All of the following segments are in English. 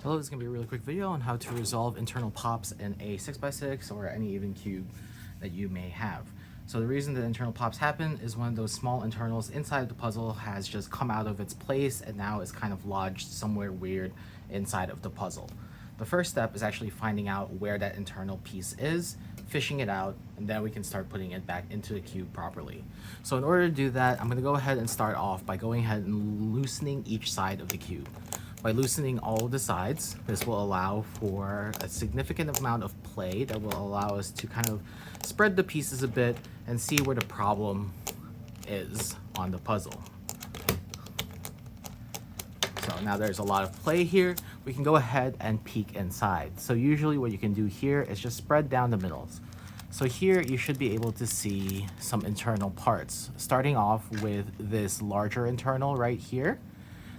Hello, this is going to be a really quick video on how to resolve internal pops in a 6x6 or any even cube that you may have. So the reason that internal pops happen is one of those small internals inside the puzzle has just come out of its place and now is kind of lodged somewhere weird inside of the puzzle. The first step is actually finding out where that internal piece is, fishing it out, and then we can start putting it back into the cube properly. So in order to do that, I'm going to go ahead and start off by going ahead and loosening each side of the cube. By loosening all of the sides, this will allow for a significant amount of play that will allow us to kind of spread the pieces a bit and see where the problem is on the puzzle. So now there's a lot of play here. We can go ahead and peek inside. So usually what you can do here is just spread down the middles. So here you should be able to see some internal parts. Starting off with this larger internal right here.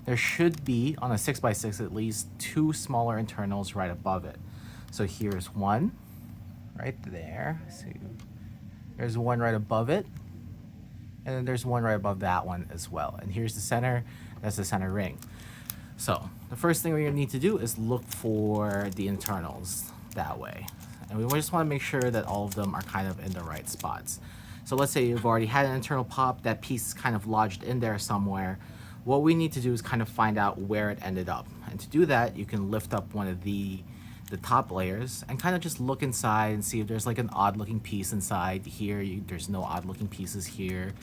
There should be, on a 6x6 at least, two smaller internals right above it. So here's one right there. So there's one right above it. And then there's one right above that one as well. And here's the center. That's the center ring. So the first thing we're going to need to do is look for the internals that way. And we just want to make sure that all of them are kind of in the right spots. So let's say you've already had an internal pop. That piece is kind of lodged in there somewhere. What we need to do is kind of find out where it ended up. And to do that, you can lift up one of the top layers and kind of just look inside and see if there's like an odd looking piece inside here. There's no odd looking pieces here.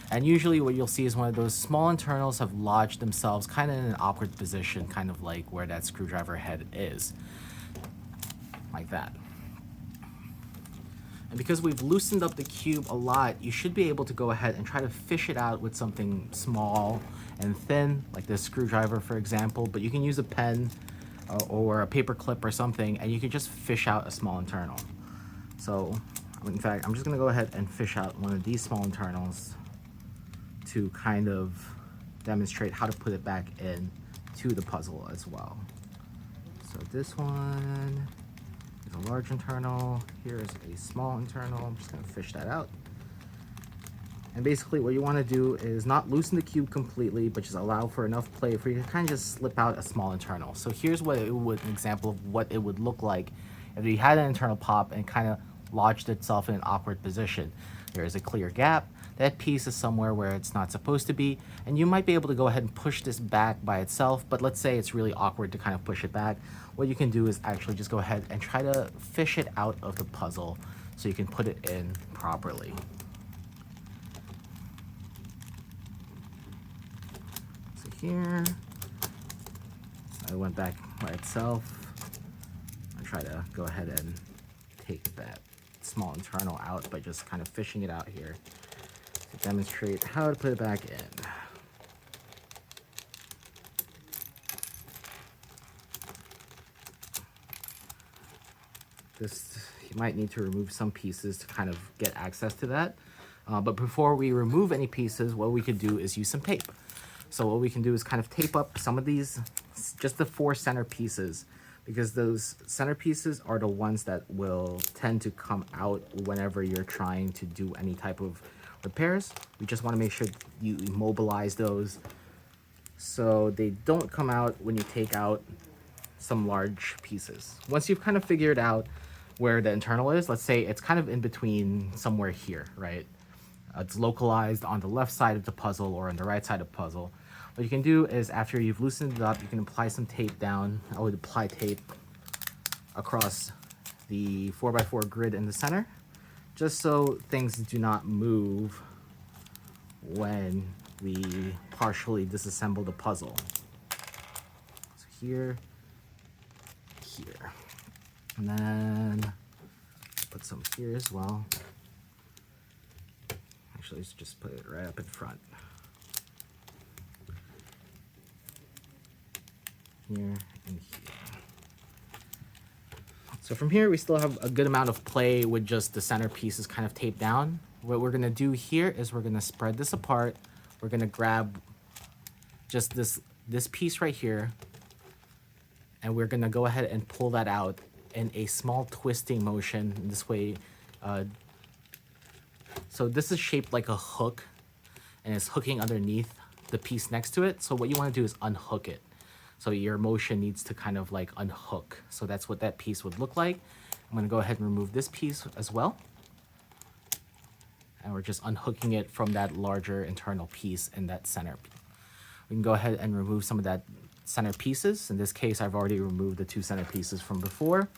And usually what you'll see is one of those small internals have lodged themselves kind of in an awkward position, kind of like where that screwdriver head is. Like that. And because we've loosened up the cube a lot, you should be able to go ahead and try to fish it out with something small and thin, like this screwdriver, for example. But you can use a pen or a paper clip or something, and you can just fish out a small internal. So, in fact, I'm just going to go ahead and fish out one of these small internals to kind of demonstrate how to put it back in to the puzzle as well. So this one is a large internal. Here is a small internal. I'm just going to fish that out. And basically what you want to do is not loosen the cube completely, but just allow for enough play for you to kind of just slip out a small internal. So here's what it would, an example of what it would look like if you had an internal pop and kind of lodged itself in an awkward position. There is a clear gap. That piece is somewhere where it's not supposed to be, and you might be able to go ahead and push this back by itself, but let's say it's really awkward to kind of push it back. What you can do is actually just go ahead and try to fish it out of the puzzle so you can put it in properly. So here, I went back by itself. I try to go ahead and take that small internal out by just kind of fishing it out here to demonstrate how to put it back in. You might need to remove some pieces to kind of get access to that. But before we remove any pieces, what we could do is use some tape. So what we can do is kind of tape up some of these, just the 4 center pieces, because those center pieces are the ones that will tend to come out whenever you're trying to do any type of repairs. We just want to make sure you immobilize those so they don't come out when you take out some large pieces. Once you've kind of figured out where the internal is, let's say it's kind of in between somewhere here, right? It's localized on the left side of the puzzle or on the right side of the puzzle. What you can do is after you've loosened it up, you can apply some tape down. I would apply tape across the 4x4 grid in the center, just so things do not move when we partially disassemble the puzzle. So here, here, and then put some here as well. Actually, let's just put it right up in front. Here and here. So from here, we still have a good amount of play with just the center pieces kind of taped down. What we're gonna do here is we're gonna spread this apart. We're gonna grab just this piece right here, and we're gonna go ahead and pull that out in a small twisting motion. This way, so this is shaped like a hook, and it's hooking underneath the piece next to it. So what you want to do is unhook it. So your motion needs to kind of like unhook. So that's what that piece would look like. I'm gonna go ahead and remove this piece as well. And we're just unhooking it from that larger internal piece in that center. We can go ahead and remove some of that center pieces. In this case, I've already removed the 2 center pieces from before.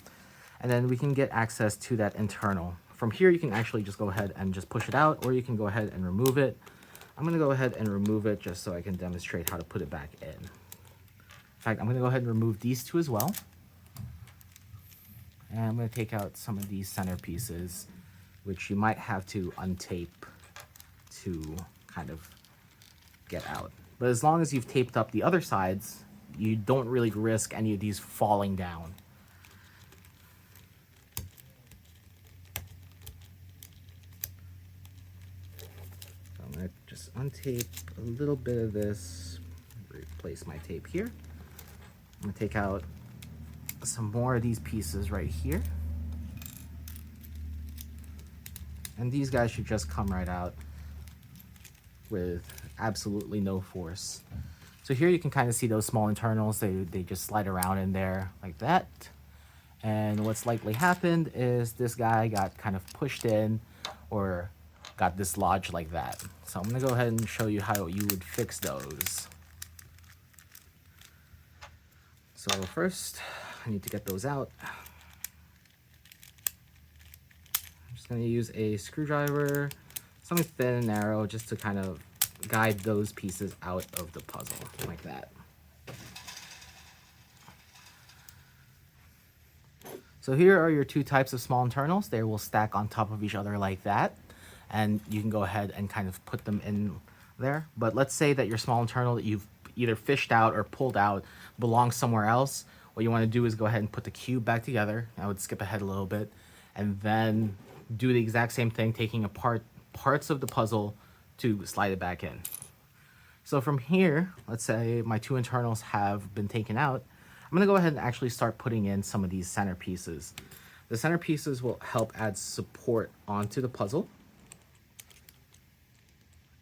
And then we can get access to that internal. From here, you can actually just go ahead and just push it out, or you can go ahead and remove it. I'm gonna go ahead and remove it just so I can demonstrate how to put it back in. In fact, I'm gonna go ahead and remove these 2 as well. And I'm gonna take out some of these center pieces, which you might have to untape to kind of get out. But as long as you've taped up the other sides, you don't really risk any of these falling down. So I'm gonna just untape a little bit of this, replace my tape here. I'm gonna take out some more of these pieces right here. And these guys should just come right out with absolutely no force. So here you can kind of see those small internals. They just slide around in there like that. And what's likely happened is this guy got kind of pushed in or got dislodged like that. So I'm gonna go ahead and show you how you would fix those. So first, I need to get those out. I'm just gonna use a screwdriver, something thin and narrow, just to kind of guide those pieces out of the puzzle, like that. So here are your 2 types of small internals. They will stack on top of each other like that. And you can go ahead and kind of put them in there. But let's say that your small internal that you've either fished out or pulled out belongs somewhere else. What you want to do is go ahead and put the cube back together. I would skip ahead a little bit. And then do the exact same thing, taking apart parts of the puzzle to slide it back in. So from here, let's say my 2 internals have been taken out. I'm gonna go ahead and actually start putting in some of these center pieces. The center pieces will help add support onto the puzzle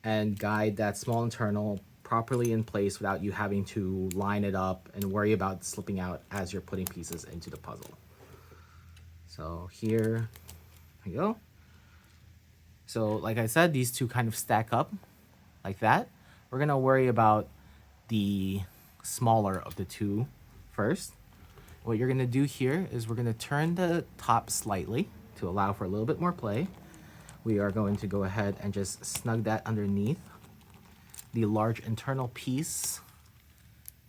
and guide that small internal properly in place without you having to line it up and worry about slipping out as you're putting pieces into the puzzle. So here we go. So like I said, these 2 kind of stack up like that. We're gonna worry about the smaller of the 2 first. What you're gonna do here is we're gonna turn the top slightly to allow for a little bit more play. We are going to go ahead and just snug that underneath the large internal piece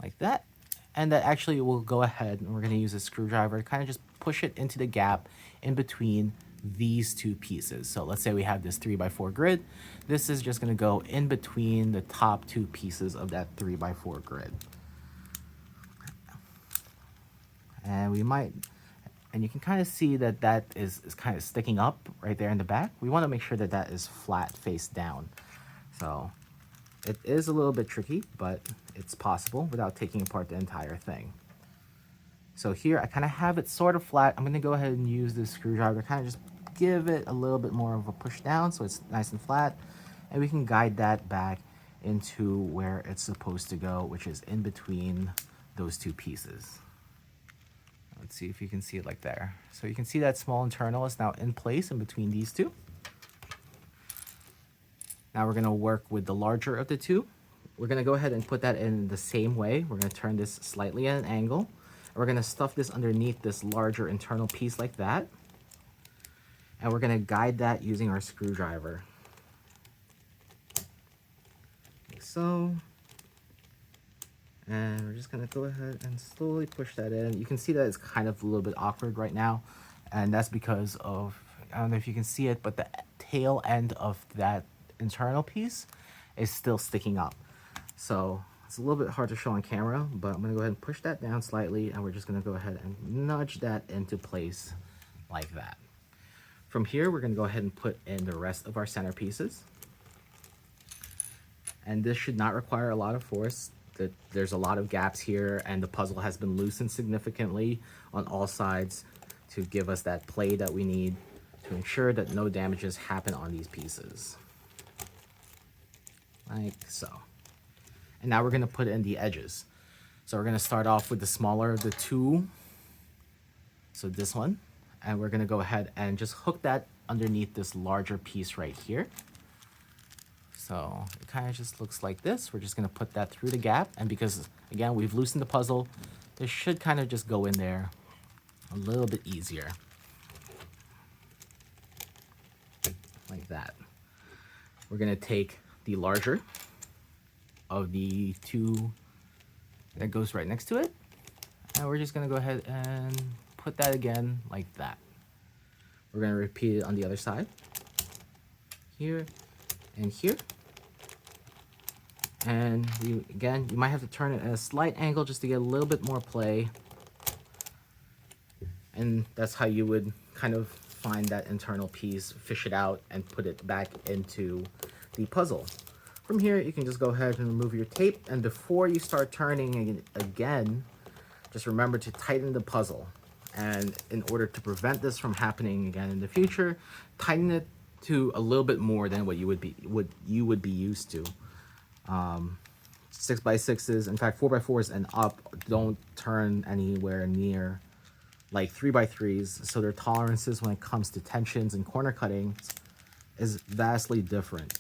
like that. And that actually will go ahead and we're gonna use a screwdriver to kind of just push it into the gap in between these 2 pieces. So let's say we have this 3x4 grid. This is just gonna go in between the top 2 pieces of that 3x4 grid. And we might, and you can kind of see that that is kind of sticking up right there in the back. We want to make sure that that is flat face down. So it is a little bit tricky, but it's possible without taking apart the entire thing. So here I kind of have it sort of flat. I'm going to go ahead and use this screwdriver to kind of just give it a little bit more of a push down so it's nice and flat. And we can guide that back into where it's supposed to go, which is in between those 2 pieces. Let's see if you can see it like there. So you can see that small internal is now in place in between these 2. Now we're gonna work with the larger of the 2. We're gonna go ahead and put that in the same way. We're gonna turn this slightly at an angle. And we're gonna stuff this underneath this larger internal piece like that. And we're gonna guide that using our screwdriver. Like so. And we're just gonna go ahead and slowly push that in. You can see that it's kind of a little bit awkward right now. And that's because of, I don't know if you can see it, but the tail end of that internal piece is still sticking up. So it's a little bit hard to show on camera, but I'm gonna go ahead and push that down slightly and we're just gonna go ahead and nudge that into place like that. From here, we're gonna go ahead and put in the rest of our center pieces. And this should not require a lot of force. There's a lot of gaps here and the puzzle has been loosened significantly on all sides to give us that play that we need to ensure that no damages happen on these pieces. Like so. And now we're gonna put in the edges. So we're gonna start off with the smaller of the two. So this one, and we're gonna go ahead and just hook that underneath this larger piece right here. So it kind of just looks like this. We're just gonna put that through the gap, and because again, we've loosened the puzzle, this should kind of just go in there a little bit easier. Like that. We're gonna take the larger of the two that goes right next to it, and we're just gonna go ahead and put that again like that. We're gonna repeat it on the other side, here and here. And again, you might have to turn it at a slight angle just to get a little bit more play. And that's how you would kind of find that internal piece, fish it out, and put it back into the puzzle. From here, you can just go ahead and remove your tape, and before you start turning again, just remember to tighten the puzzle. And in order to prevent this from happening again in the future, tighten it to a little bit more than what you would be used to. 6x6s, in fact 4x4s and up, don't turn anywhere near like 3x3s, so their tolerances when it comes to tensions and corner cuttings is vastly different.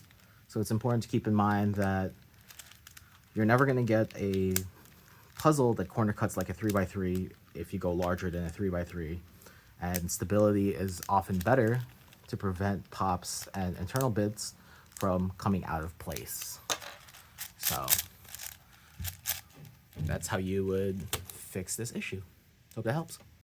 So it's important to keep in mind that you're never going to get a puzzle that corner cuts like a 3x3 if you go larger than a 3x3, and stability is often better to prevent pops and internal bits from coming out of place. So that's how you would fix this issue. Hope that helps.